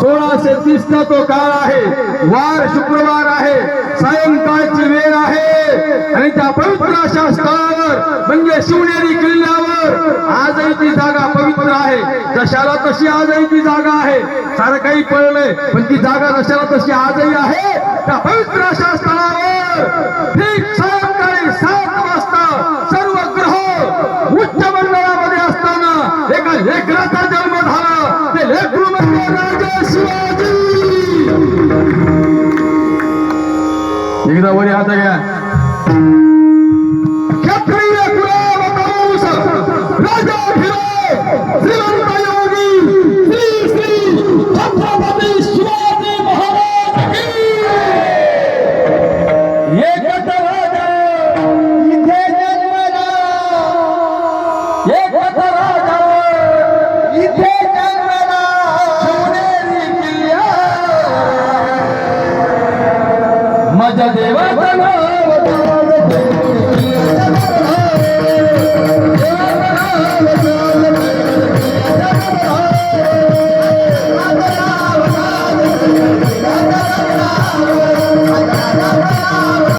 1630 चा तो काळ आहे, वार शुक्रवार आहे, सायंकाळची वेळ आहे आणि त्या पवित्र अशा स्थळावर म्हणजे शिवनेरी किल्ल्यावर आजही ती जागा पवित्र आहे. जशाला तशी आजही ती जागा आहे. सारं काही पळलंय पण ती जागा जशाला तशी आजही आहे. त्या पवित्र अशा स्थळावर ठीक सायंकाळी 7 वाजता सर्व ग्रह उच्च मंडळामध्ये असताना एका लेकराचा जन्म झाला. ते लेकरू म्हणजे राजा शिवाजी. एकदा वरी हात घ्या. क्षत्रिय कुलावतंस राजा श्रीमंत योगी श्री श्री छत्रपती शिवाजी महाराज की. एकच राजा इथे जन्मला, एकच राजा इथे जन्मला, शिवनेरी किल्ल्यावर माझ्या देवाचं नाव